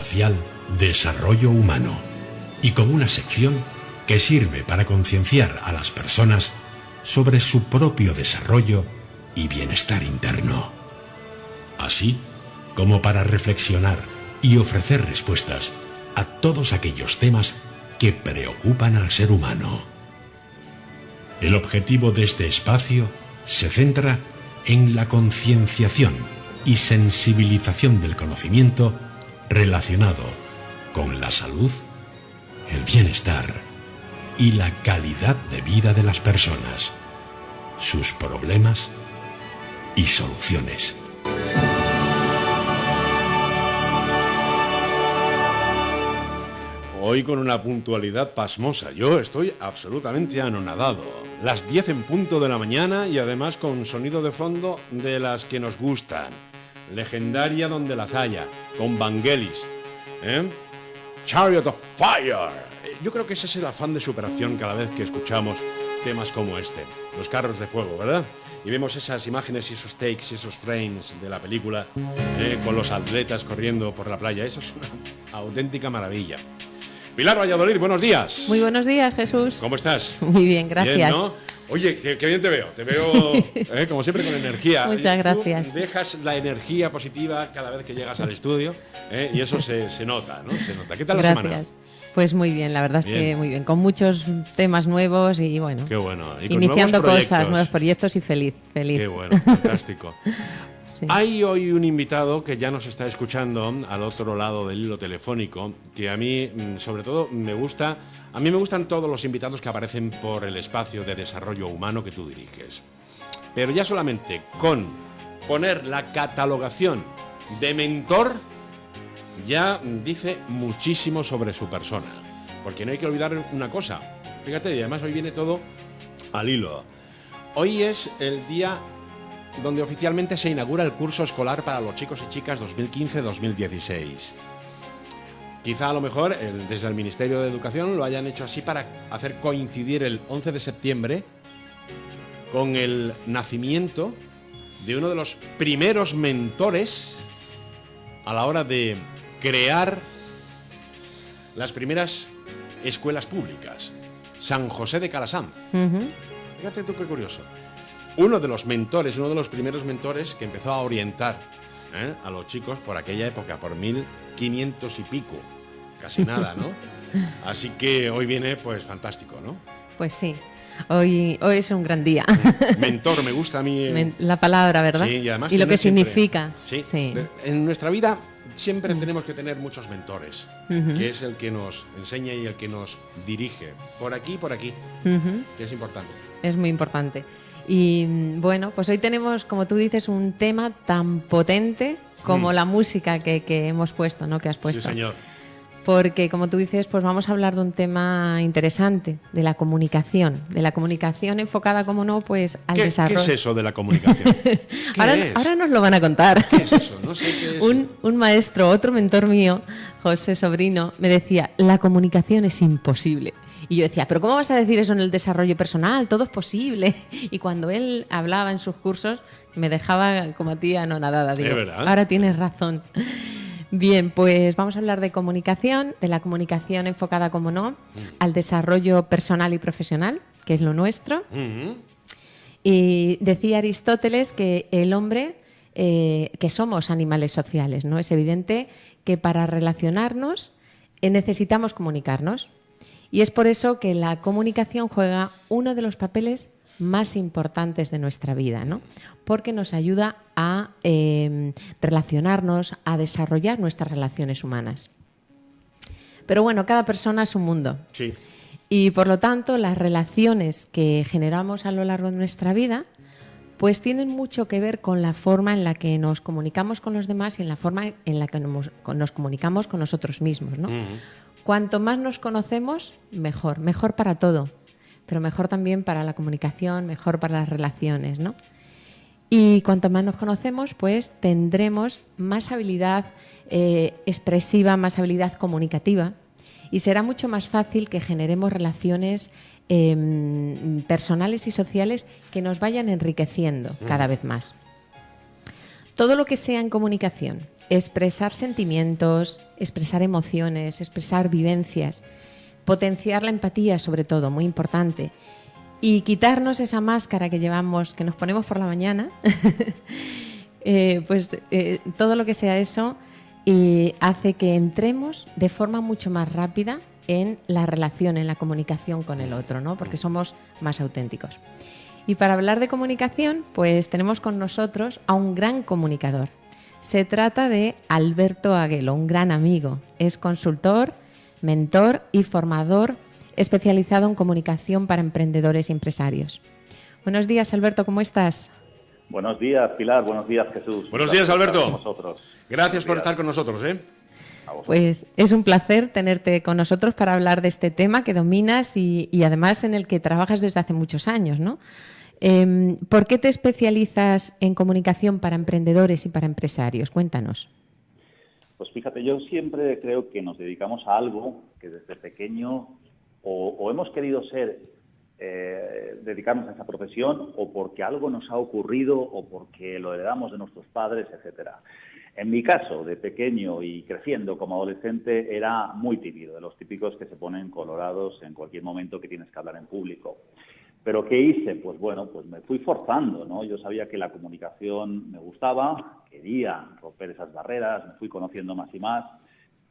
social Desarrollo Humano y con una sección que sirve para concienciar a las personas sobre su propio desarrollo y bienestar interno, así como para reflexionar y ofrecer respuestas a todos aquellos temas que preocupan al ser humano. El objetivo de este espacio se centra en la concienciación y sensibilización del conocimiento relacionado con la salud, el bienestar y la calidad de vida de las personas, sus problemas y soluciones. Hoy con una puntualidad pasmosa. Yo estoy absolutamente anonadado. Las 10 en punto de la mañana y además con sonido de fondo de las que nos gustan. Legendaria donde las haya, con Vangelis. Chariot of Fire. Yo creo que ese es el afán de superación cada vez que escuchamos temas como este. Los carros de fuego, ¿verdad? Y vemos esas imágenes y esos takes y esos frames de la película con los atletas corriendo por la playa. Eso es una auténtica maravilla. Pilar Valladolid, buenos días. Muy buenos días, Jesús. ¿Cómo estás? Muy bien, gracias. Bien, ¿no? Oye, qué bien te veo. Te veo, como siempre, con energía. Muchas gracias. Tú dejas la energía positiva cada vez que llegas al estudio y eso se nota, ¿no? Se nota. ¿Qué tal la semana? Gracias. Pues muy bien, la verdad es que muy bien. Con muchos temas nuevos y bueno. Qué bueno. Y iniciando cosas, nuevos proyectos y feliz. Qué bueno, fantástico. Sí. Hay hoy un invitado que ya nos está escuchando al otro lado del hilo telefónico, que a mí, sobre todo, me gusta. A mí me gustan todos los invitados que aparecen por el espacio de desarrollo humano que tú diriges. Pero ya solamente con poner la catalogación de mentor, ya dice muchísimo sobre su persona. Porque no hay que olvidar una cosa. Fíjate, y además hoy viene todo al hilo. Hoy es el día donde oficialmente se inaugura el curso escolar para los chicos y chicas 2015-2016. Quizá a lo mejor desde el Ministerio de Educación lo hayan hecho así para hacer coincidir el 11 de septiembre con el nacimiento de uno de los primeros mentores a la hora de crear las primeras escuelas públicas, San José de Calasanz. Fíjate tú qué curioso. Uno de los mentores, uno de los primeros mentores que empezó a orientar a los chicos por aquella época, por 1500 y pico, casi nada, ¿no? Así que hoy viene, pues, fantástico, ¿no? Pues sí, hoy es un gran día. Mentor, me gusta a mí. La palabra, ¿verdad? Sí, y además y lo que siempre, significa. Sí. En nuestra vida siempre tenemos que tener muchos mentores, que es el que nos enseña y el que nos dirige. Por aquí, que es importante. Es muy importante. Y bueno, pues hoy tenemos, como tú dices, un tema tan potente como la música que hemos puesto, ¿no? Que has puesto. Sí, señor. Porque, como tú dices, pues vamos a hablar de un tema interesante, de la comunicación enfocada, como no, pues al desarrollo. ¿Qué es eso de la comunicación? Ahora nos lo van a contar. ¿Qué es eso? No sé qué es. Un maestro, otro mentor mío, José Sobrino, me decía, la comunicación es imposible. Y yo decía, ¿pero cómo vas a decir eso en el desarrollo personal? Todo es posible. Y cuando él hablaba en sus cursos, me dejaba como a ti anonadada. Digo, ¿verdad? Ahora tienes razón. Bien, pues vamos a hablar de comunicación, de la comunicación enfocada, como no, al desarrollo personal y profesional, que es lo nuestro. Y decía Aristóteles que el hombre, que somos animales sociales, ¿no? Es evidente que para relacionarnos necesitamos comunicarnos. Y es por eso que la comunicación juega uno de los papeles más importantes de nuestra vida, ¿no? Porque nos ayuda a relacionarnos, a desarrollar nuestras relaciones humanas. Pero bueno, cada persona es un mundo. Sí. Y por lo tanto, las relaciones que generamos a lo largo de nuestra vida pues tienen mucho que ver con la forma en la que nos comunicamos con los demás y en la forma en la que nos comunicamos con nosotros mismos, ¿no? Cuanto más nos conocemos, mejor para todo, pero mejor también para la comunicación, mejor para las relaciones, ¿no? Y cuanto más nos conocemos, pues tendremos más habilidad expresiva, más habilidad comunicativa, y será mucho más fácil que generemos relaciones personales y sociales que nos vayan enriqueciendo cada vez más. Todo lo que sea en comunicación, expresar sentimientos, expresar emociones, expresar vivencias, potenciar la empatía sobre todo, muy importante, y quitarnos esa máscara que llevamos, que nos ponemos por la mañana, todo lo que sea eso hace que entremos de forma mucho más rápida en la relación, en la comunicación con el otro, ¿no? Porque somos más auténticos. Y para hablar de comunicación, pues tenemos con nosotros a un gran comunicador. Se trata de Alberto Aguelo, un gran amigo. Es consultor, mentor y formador especializado en comunicación para emprendedores y empresarios. Buenos días, Alberto, ¿cómo estás? Buenos días, Pilar. Buenos días, Jesús. Buenos días, Alberto. Gracias por estar con nosotros, ¿eh? Pues es un placer tenerte con nosotros para hablar de este tema que dominas y además en el que trabajas desde hace muchos años, ¿no? ¿Por qué te especializas en comunicación para emprendedores y para empresarios? Cuéntanos. Pues fíjate, yo siempre creo que nos dedicamos a algo que desde pequeño o hemos querido ser, dedicarnos a esa profesión, o porque algo nos ha ocurrido o porque lo heredamos de nuestros padres, etcétera. En mi caso, de pequeño y creciendo como adolescente, era muy tímido, de los típicos que se ponen colorados en cualquier momento que tienes que hablar en público. ¿Pero qué hice? Pues bueno, pues me fui forzando, ¿no? Yo sabía que la comunicación me gustaba, quería romper esas barreras, me fui conociendo más y más.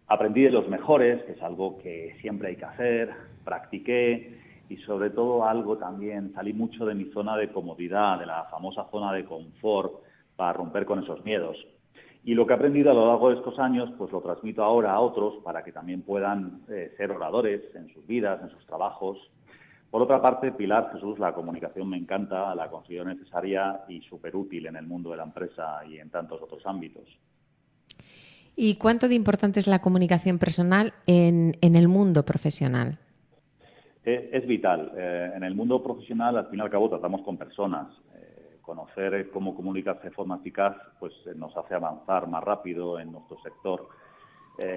Aprendí de los mejores, que es algo que siempre hay que hacer, practiqué y sobre todo algo también, salí mucho de mi zona de comodidad, de la famosa zona de confort, para romper con esos miedos. Y lo que he aprendido a lo largo de estos años, pues lo transmito ahora a otros para que también puedan ser oradores en sus vidas, en sus trabajos. Por otra parte, Pilar, Jesús, la comunicación me encanta, la considero necesaria y súper útil en el mundo de la empresa y en tantos otros ámbitos. ¿Y cuánto de importante es la comunicación personal en el mundo profesional? Es vital. En el mundo profesional, al fin y al cabo, tratamos con personas. Conocer cómo comunicarse de forma eficaz pues nos hace avanzar más rápido en nuestro sector.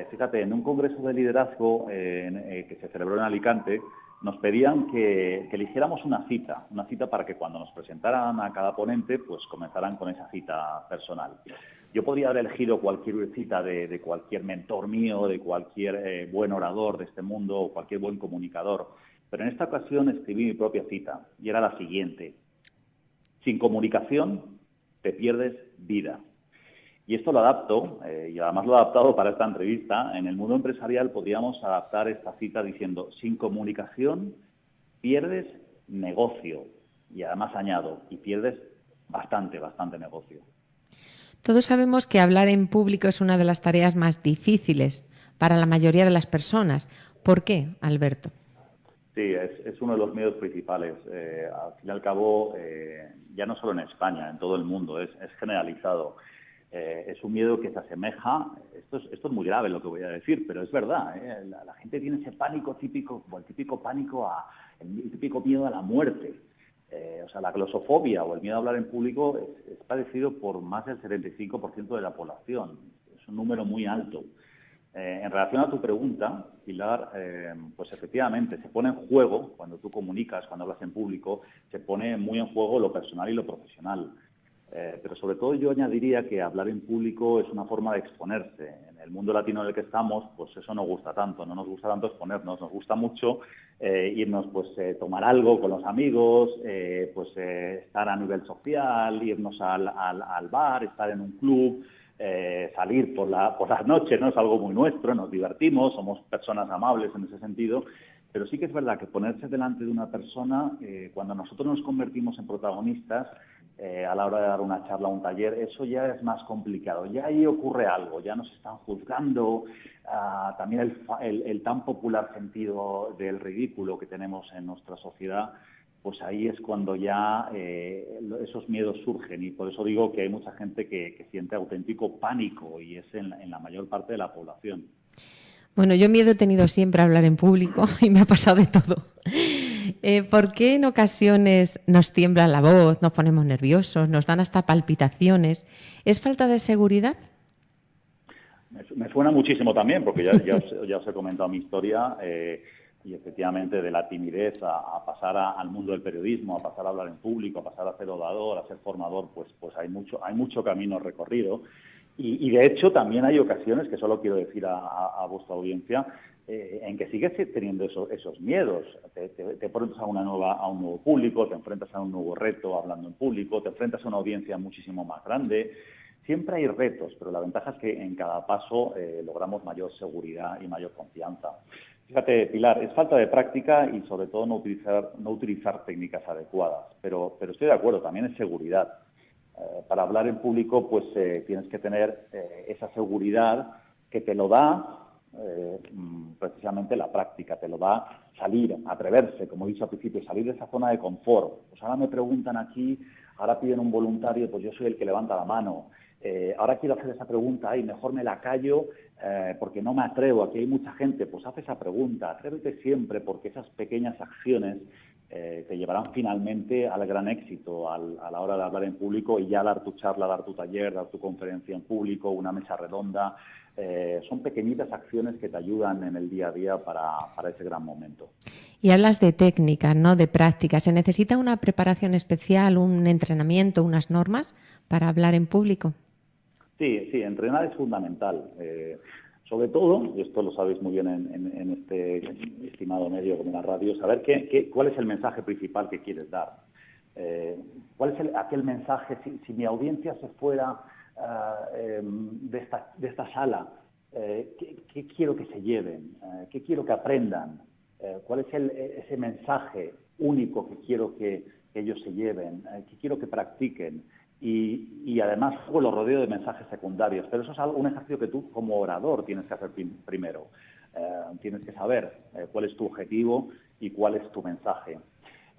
Fíjate, en un congreso de liderazgo que se celebró en Alicante, nos pedían que eligiéramos una cita para que cuando nos presentaran a cada ponente, pues comenzaran con esa cita personal. Yo podría haber elegido cualquier cita de cualquier mentor mío, de cualquier buen orador de este mundo o cualquier buen comunicador, pero en esta ocasión escribí mi propia cita y era la siguiente: sin comunicación te pierdes vida. Y esto lo adapto, y además lo he adaptado para esta entrevista. En el mundo empresarial podríamos adaptar esta cita diciendo: sin comunicación pierdes negocio. Y además añado, y pierdes bastante negocio. Todos sabemos que hablar en público es una de las tareas más difíciles para la mayoría de las personas. ¿Por qué, Alberto? Sí, es uno de los medios principales. Al fin y al cabo, ya no solo en España, en todo el mundo, es generalizado. Es un miedo que se asemeja, esto es muy grave lo que voy a decir, pero es verdad, la gente tiene ese pánico típico, o el típico pánico, el típico miedo a la muerte. O sea, la glosofobia o el miedo a hablar en público es padecido por más del 75% de la población. Es un número muy alto. En relación a tu pregunta, Pilar, pues efectivamente se pone en juego, cuando tú comunicas, cuando hablas en público, se pone muy en juego lo personal y lo profesional. Pero sobre todo yo añadiría que hablar en público es una forma de exponerse. En el mundo latino en el que estamos, pues eso no gusta tanto, no nos gusta tanto exponernos, nos gusta mucho irnos, pues tomar algo con los amigos, estar a nivel social, irnos al bar, estar en un club, salir por las noches, ¿no? Es algo muy nuestro, nos divertimos, somos personas amables en ese sentido. Pero sí que es verdad que ponerse delante de una persona, cuando nosotros nos convertimos en protagonistas, a la hora de dar una charla o un taller, eso ya es más complicado. Ya ahí ocurre algo, ya nos están juzgando. También el tan popular sentido del ridículo que tenemos en nuestra sociedad, pues ahí es cuando ya esos miedos surgen. Y por eso digo que hay mucha gente que siente auténtico pánico, y es en la mayor parte de la población. Bueno, yo miedo he tenido siempre a hablar en público y me ha pasado de todo. ¿Por qué en ocasiones nos tiembla la voz, nos ponemos nerviosos, nos dan hasta palpitaciones? ¿Es falta de seguridad? Me suena muchísimo también, porque ya os he comentado mi historia. Y efectivamente de la timidez a pasar al mundo del periodismo, a pasar a hablar en público, a pasar a ser orador, a ser formador, pues hay mucho camino recorrido. Y de hecho también hay ocasiones, que solo quiero decir a vuestra audiencia, en que sigues teniendo esos miedos. Te enfrentas a un nuevo público, te enfrentas a un nuevo reto hablando en público, te enfrentas a una audiencia muchísimo más grande. Siempre hay retos, pero la ventaja es que en cada paso logramos mayor seguridad y mayor confianza. Fíjate, Pilar, es falta de práctica y sobre todo no utilizar técnicas adecuadas, pero estoy de acuerdo, también es seguridad. Para hablar en público, pues tienes que tener esa seguridad que te lo da precisamente la práctica, te lo da salir, atreverse, como he dicho al principio, salir de esa zona de confort. Pues ahora me preguntan aquí, ahora piden un voluntario, pues yo soy el que levanta la mano. Ahora quiero hacer esa pregunta y mejor me la callo porque no me atrevo, aquí hay mucha gente, pues haz esa pregunta, atrévete siempre porque esas pequeñas acciones te llevarán finalmente al gran éxito a la hora de hablar en público y ya dar tu charla, dar tu taller, dar tu conferencia en público, una mesa redonda. Son pequeñitas acciones que te ayudan en el día a día para ese gran momento. Y hablas de técnicas, ¿no? De práctica. ¿Se necesita una preparación especial, un entrenamiento, unas normas para hablar en público? Sí, entrenar es fundamental. Sobre todo, y esto lo sabéis muy bien en este estimado medio como la radio, saber cuál es el mensaje principal que quieres dar. ¿Cuál es aquel mensaje? Si mi audiencia se fuera de esta sala, ¿qué quiero que se lleven? ¿Qué quiero que aprendan? ¿Cuál es ese mensaje único que quiero que ellos se lleven? ¿Qué quiero que practiquen? Y además luego lo rodeo de mensajes secundarios, pero eso es un ejercicio que tú como orador tienes que hacer primero. Tienes que saber cuál es tu objetivo y cuál es tu mensaje.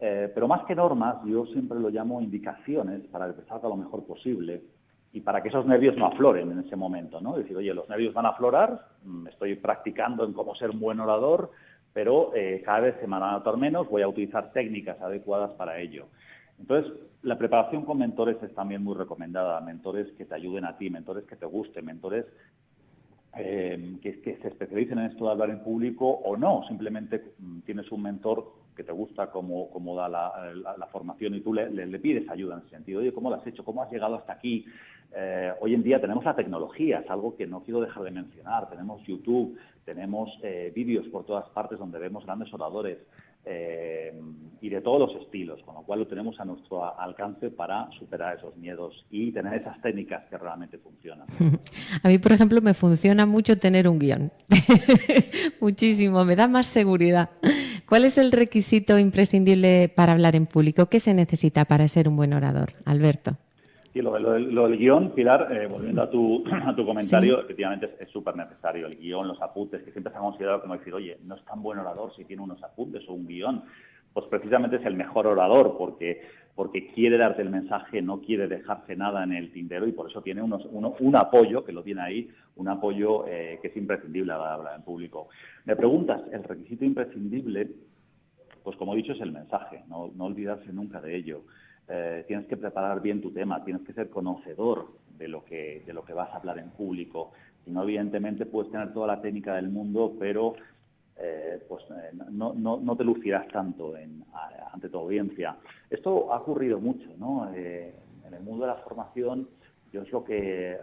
Pero más que normas, yo siempre lo llamo indicaciones para que salga lo mejor posible y para que esos nervios no afloren en ese momento, ¿no? Decir, oye, los nervios van a aflorar, estoy practicando en cómo ser un buen orador, pero cada vez se me van a notar menos, voy a utilizar técnicas adecuadas para ello. Entonces, la preparación con mentores es también muy recomendada, mentores que te ayuden a ti, mentores que te gusten, mentores que se especialicen en esto de hablar en público o no, simplemente tienes un mentor que te gusta cómo da la formación y tú le pides ayuda en ese sentido. Oye, ¿cómo lo has hecho? ¿Cómo has llegado hasta aquí? Hoy en día tenemos la tecnología, es algo que no quiero dejar de mencionar. Tenemos YouTube, tenemos vídeos por todas partes donde vemos grandes oradores y de todos los estilos, con lo cual lo tenemos a nuestro alcance para superar esos miedos y tener esas técnicas que realmente funcionan. A mí, por ejemplo, me funciona mucho tener un guión. Muchísimo, me da más seguridad. ¿Cuál es el requisito imprescindible para hablar en público? ¿Qué se necesita para ser un buen orador, Alberto? Sí, lo del guión, Pilar, volviendo a tu comentario, sí. Efectivamente es súper necesario. El guión, los apuntes, que siempre se ha considerado como decir, oye, no es tan buen orador si tiene unos apuntes o un guión. Pues precisamente es el mejor orador porque quiere darte el mensaje, no quiere dejarse nada en el tintero y por eso tiene un apoyo, que lo tiene ahí, un apoyo que es imprescindible a la hablar en público. Me preguntas, el requisito imprescindible, pues como he dicho, es el mensaje, no olvidarse nunca de ello. Tienes que preparar bien tu tema, tienes que ser conocedor de lo que vas a hablar en público. Si no, evidentemente puedes tener toda la técnica del mundo, pero no te lucirás tanto ante tu audiencia. Esto ha ocurrido mucho, ¿no? En el mundo de la formación,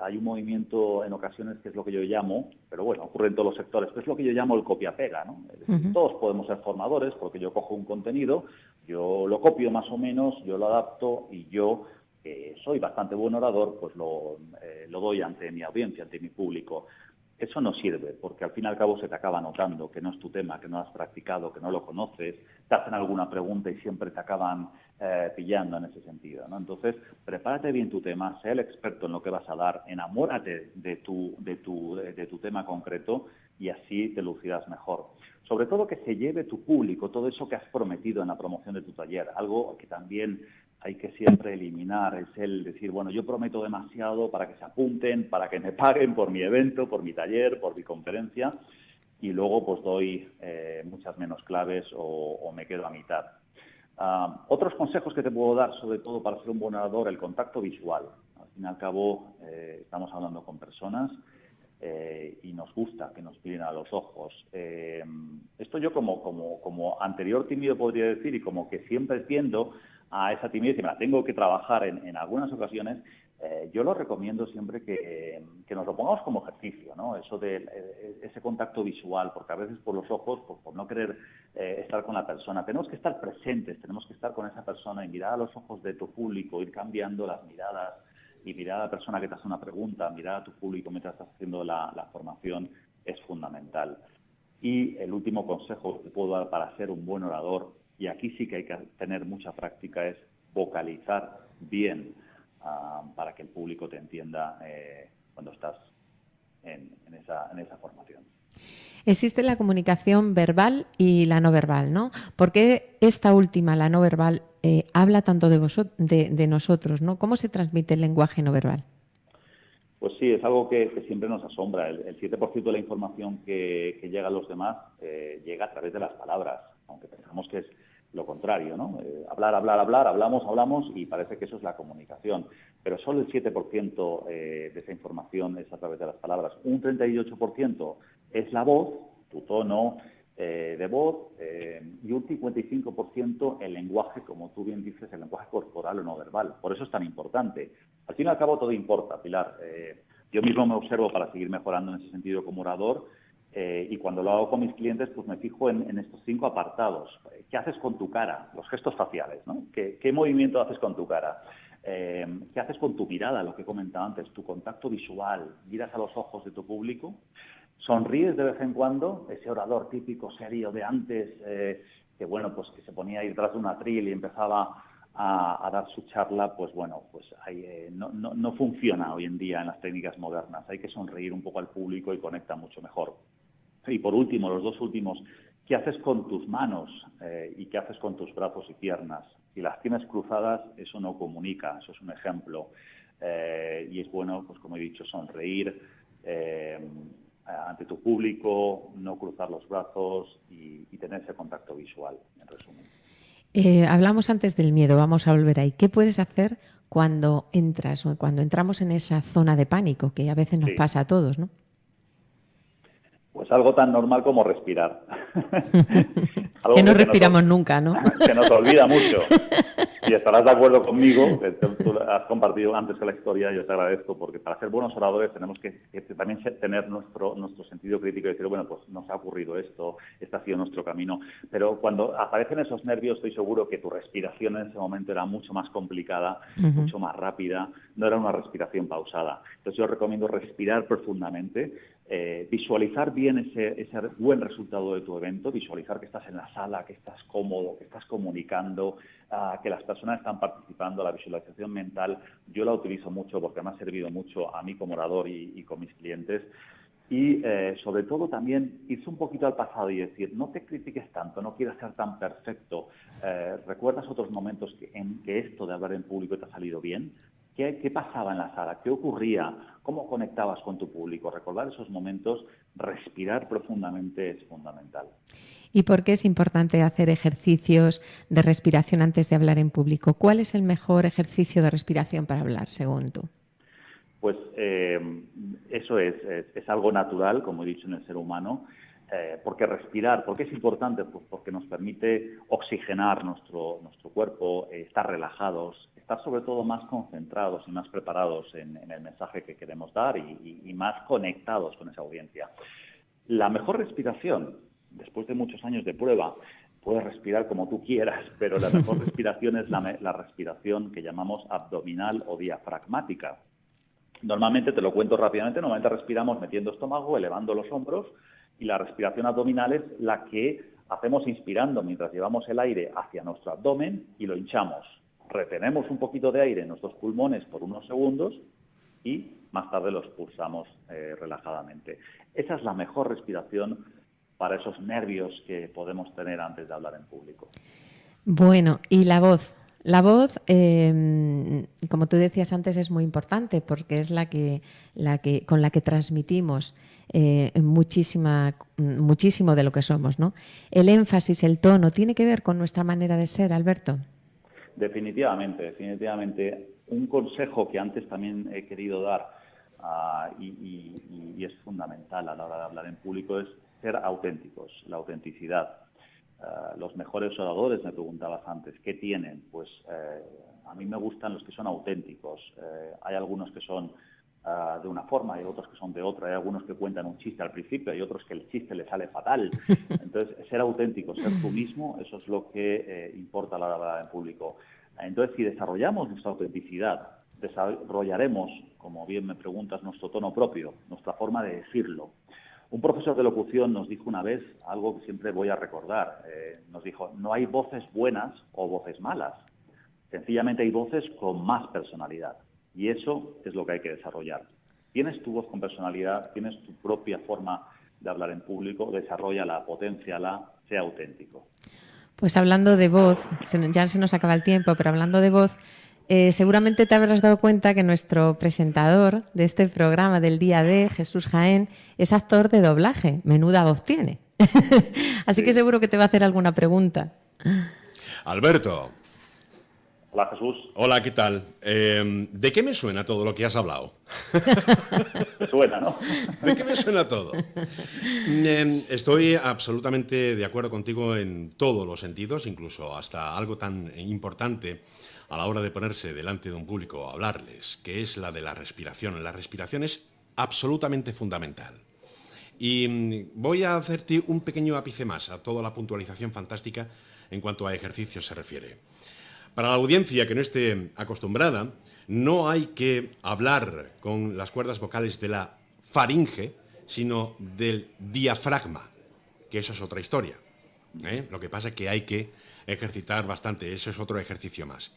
hay un movimiento en ocasiones que es lo que yo llamo, pero bueno, ocurre en todos los sectores, pero es lo que yo llamo el copia-pega, ¿no? Es decir, todos podemos ser formadores porque yo cojo un contenido, yo lo copio más o menos, yo lo adapto y yo, soy bastante buen orador, pues lo doy ante mi audiencia, ante mi público. Eso no sirve, porque al fin y al cabo se te acaba notando que no es tu tema, que no has practicado, que no lo conoces, te hacen alguna pregunta y siempre te acaban pillando en ese sentido, ¿no? Entonces, prepárate bien tu tema, sé el experto en lo que vas a dar, enamórate de tu tema concreto y así te lucirás mejor. Sobre todo que se lleve tu público todo eso que has prometido en la promoción de tu taller, algo que también hay que siempre eliminar, es el decir, bueno, yo prometo demasiado para que se apunten, para que me paguen por mi evento, por mi taller, por mi conferencia, y luego pues doy muchas menos claves o me quedo a mitad. Otros consejos que te puedo dar, sobre todo para ser un buen orador, el contacto visual. Al fin y al cabo, estamos hablando con personas y nos gusta que nos miren a los ojos. Esto yo como anterior tímido podría decir, y como que siempre tiendo a esa timidez y me la tengo que trabajar en algunas ocasiones, yo lo recomiendo siempre que nos lo pongamos como ejercicio, ¿no? Eso de ese contacto visual, porque a veces por los ojos, por no querer estar con la persona, tenemos que estar presentes, tenemos que estar con esa persona y mirar a los ojos de tu público, ir cambiando las miradas y mirar a la persona que te hace una pregunta, mirar a tu público mientras estás haciendo la formación es fundamental. Y el último consejo que puedo dar para ser un buen orador, y aquí sí que hay que tener mucha práctica, es vocalizar bien para que el público te entienda cuando estás en esa formación. Existe la comunicación verbal y la no verbal, ¿no? ¿Por qué esta última, la no verbal, habla tanto de nosotros, ¿no? ¿Cómo se transmite el lenguaje no verbal? Pues sí, es algo que siempre nos asombra. El 7% de la información que llega a los demás llega a través de las palabras, aunque pensamos que es lo contrario, ¿no? Hablar, hablamos y parece que eso es la comunicación. Pero solo el 7% de esa información es a través de las palabras. Un 38% es la voz, tu tono de voz, y un 55% el lenguaje, como tú bien dices, el lenguaje corporal o no verbal. Por eso es tan importante. Al fin y al cabo todo importa, Pilar. Yo mismo me observo para seguir mejorando en ese sentido como orador. Y cuando lo hago con mis clientes, pues me fijo en estos 5 apartados. ¿Qué haces con tu cara? Los gestos faciales, ¿no? ¿Qué movimiento haces con tu cara? ¿Qué haces con tu mirada? Lo que he comentado antes, tu contacto visual. ¿Miras a los ojos de tu público? ¿Sonríes de vez en cuando? Ese orador típico, serio de antes, que bueno, pues que se ponía ahí detrás de un atril y empezaba a dar su charla, pues bueno, pues no funciona hoy en día en las técnicas modernas. Hay que sonreír un poco al público y conecta mucho mejor. Y por último, los 2 últimos, ¿qué haces con tus manos y qué haces con tus brazos y piernas? Si las tienes cruzadas, eso no comunica, eso es un ejemplo. Y es bueno, pues como he dicho, sonreír ante tu público, no cruzar los brazos y tener ese contacto visual, en resumen. Hablamos antes del miedo, vamos a volver ahí. ¿Qué puedes hacer cuando entramos en esa zona de pánico, que a veces nos pasa a todos, ¿no? Pues algo tan normal como respirar. Que no respiramos nunca, ¿no? Se nos olvida mucho. Y estarás de acuerdo conmigo, que tú has compartido antes que la historia, yo te agradezco, porque para ser buenos oradores tenemos que también tener nuestro sentido crítico y decir, bueno, pues nos ha ocurrido esto, este ha sido nuestro camino. Pero cuando aparecen esos nervios, estoy seguro que tu respiración en ese momento era mucho más complicada, mucho más rápida, no era una respiración pausada. Entonces yo recomiendo respirar profundamente, visualizar bien ese buen resultado de tu evento, visualizar que estás en la sala, que estás cómodo, que estás comunicando, que las personas están participando. La visualización mental yo la utilizo mucho porque me ha servido mucho a mí como orador y con mis clientes. Y sobre todo también irse un poquito al pasado y decir, no te critiques tanto, no quieras ser tan perfecto. ¿Recuerdas otros momentos en que esto de hablar en público te ha salido bien? ¿Qué pasaba en la sala? ¿Qué ocurría? ¿Cómo conectabas con tu público? Recordar esos momentos, respirar profundamente es fundamental. ¿Y por qué es importante hacer ejercicios de respiración antes de hablar en público? ¿Cuál es el mejor ejercicio de respiración para hablar, según tú? Pues eso es algo natural, como he dicho, en el ser humano. Porque respirar, ¿por qué es importante? Pues porque nos permite oxigenar nuestro cuerpo, estar relajados, estar sobre todo más concentrados y más preparados en el mensaje que queremos dar y más conectados con esa audiencia. La mejor respiración, después de muchos años de prueba, puedes respirar como tú quieras, pero la mejor respiración es la respiración que llamamos abdominal o diafragmática. Normalmente, te lo cuento rápidamente, normalmente respiramos metiendo estómago, elevando los hombros, y la respiración abdominal es la que hacemos inspirando mientras llevamos el aire hacia nuestro abdomen y lo hinchamos. Retenemos un poquito de aire en nuestros pulmones por unos segundos y más tarde lo expulsamos relajadamente. Esa es la mejor respiración para esos nervios que podemos tener antes de hablar en público. Bueno, y la voz. La voz, como tú decías antes, es muy importante porque es con la que transmitimos muchísimo de lo que somos, ¿no? El énfasis, el tono, ¿tiene que ver con nuestra manera de ser, Alberto? Definitivamente. Un consejo que antes también he querido dar y es fundamental a la hora de hablar en público, es ser auténticos, la autenticidad. Los mejores oradores, me preguntabas antes, ¿qué tienen? Pues a mí me gustan los que son auténticos. Hay algunos que son de una forma, hay otros que son de otra, hay algunos que cuentan un chiste al principio, hay otros que el chiste les sale fatal. Entonces, ser auténtico, ser tú mismo, eso es lo que importa a la hora de hablar en público. Entonces, si desarrollamos nuestra autenticidad, desarrollaremos, como bien me preguntas, nuestro tono propio, nuestra forma de decirlo. Un profesor de locución nos dijo una vez algo que siempre voy a recordar. Nos dijo, no hay voces buenas o voces malas. Sencillamente hay voces con más personalidad. Y eso es lo que hay que desarrollar. Tienes tu voz con personalidad, tienes tu propia forma de hablar en público, desarróllala, potenciala, sea auténtico. Pues hablando de voz, ya se nos acaba el tiempo, pero hablando de voz, seguramente te habrás dado cuenta que nuestro presentador de este programa del Día D, Jesús Jaén, es actor de doblaje. Menuda voz tiene. Así que seguro que te va a hacer alguna pregunta. Alberto. Hola, Jesús. Hola, ¿qué tal? ¿De qué me suena todo lo que has hablado? Te suena, ¿no? ¿De qué me suena todo? Estoy absolutamente de acuerdo contigo en todos los sentidos, incluso hasta algo tan importante a la hora de ponerse delante de un público a hablarles, que es la de la respiración. La respiración es absolutamente fundamental. Y voy a hacerte un pequeño ápice más a toda la puntualización fantástica en cuanto a ejercicios se refiere. Para la audiencia que no esté acostumbrada, no hay que hablar con las cuerdas vocales de la faringe, sino del diafragma, que eso es otra historia. Lo que pasa es que hay que ejercitar bastante, eso es otro ejercicio más.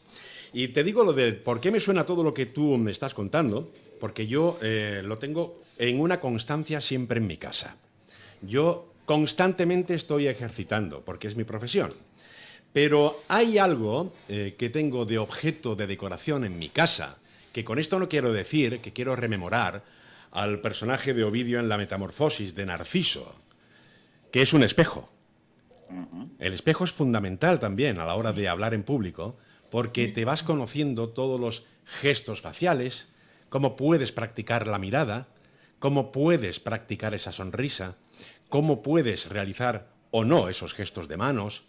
Y te digo lo de por qué me suena todo lo que tú me estás contando, porque yo lo tengo en una constancia siempre en mi casa. Yo constantemente estoy ejercitando, porque es mi profesión. Pero hay algo que tengo de objeto de decoración en mi casa, que con esto no quiero decir que quiero rememorar al personaje de Ovidio en la Metamorfosis de Narciso, que es un espejo. El espejo es fundamental también a la hora de hablar en público, porque te vas conociendo todos los gestos faciales, cómo puedes practicar la mirada, cómo puedes practicar esa sonrisa, cómo puedes realizar o no esos gestos de manos,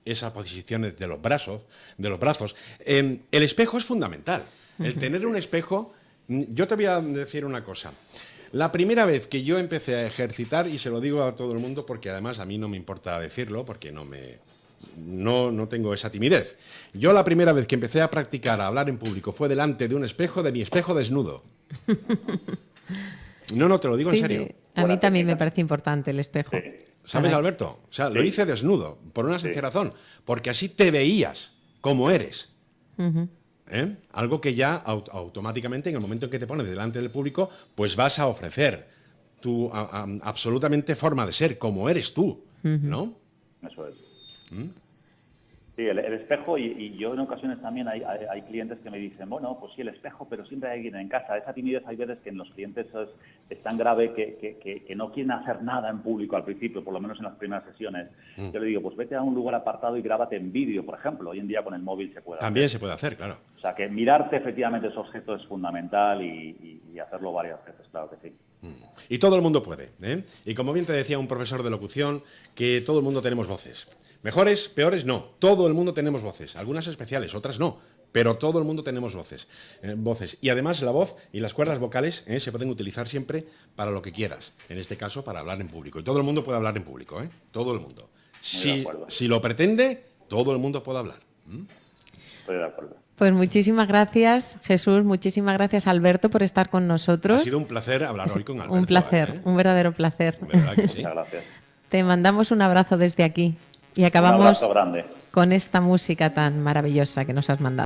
esas posiciones de los brazos. El espejo es fundamental. El tener un espejo. Yo te voy a decir una cosa. La primera vez que yo empecé a ejercitar, y se lo digo a todo el mundo porque además a mí no me importa decirlo, porque no tengo esa timidez. Yo la primera vez que empecé a practicar a hablar en público fue delante de un espejo, de mi espejo desnudo. No, te lo digo en serio. A mí también me parece importante el espejo. Sí. ¿Sabes, Alberto? O sea, lo hice desnudo, por una sencilla razón, porque así te veías como eres. Algo que ya automáticamente, en el momento en que te pones delante del público, pues vas a ofrecer tu absolutamente forma de ser, como eres tú, ¿no? Eso es. Sí, el espejo, y yo en ocasiones también hay clientes que me dicen, bueno, pues sí, el espejo, pero siempre hay alguien en casa. Esa timidez hay veces que en los clientes es tan grave que no quieren hacer nada en público al principio, por lo menos en las primeras sesiones. Yo le digo, pues vete a un lugar apartado y grábate en vídeo, por ejemplo. Hoy en día con el móvil se puede También hacer. se puede hacer, claro. O sea, que mirarte efectivamente esos gestos es fundamental y hacerlo varias veces, claro que sí. Y todo el mundo puede, ¿eh? Y como bien te decía un profesor de locución, que todo el mundo tenemos voces. Mejores, peores, no. Todo el mundo tenemos voces. Algunas especiales, otras no. Pero todo el mundo tenemos voces. Y además la voz y las cuerdas vocales se pueden utilizar siempre para lo que quieras. En este caso, para hablar en público. Y todo el mundo puede hablar en público, ¿eh? Todo el mundo. Si lo pretende, todo el mundo puede hablar. Estoy de acuerdo. Pues muchísimas gracias, Jesús. Muchísimas gracias, Alberto, por estar con nosotros. Ha sido un placer hablar hoy con Alberto. Un placer, un verdadero placer. ¿Verdad que sí? Muchas gracias. Te mandamos un abrazo desde aquí. Y acabamos con esta música tan maravillosa que nos has mandado.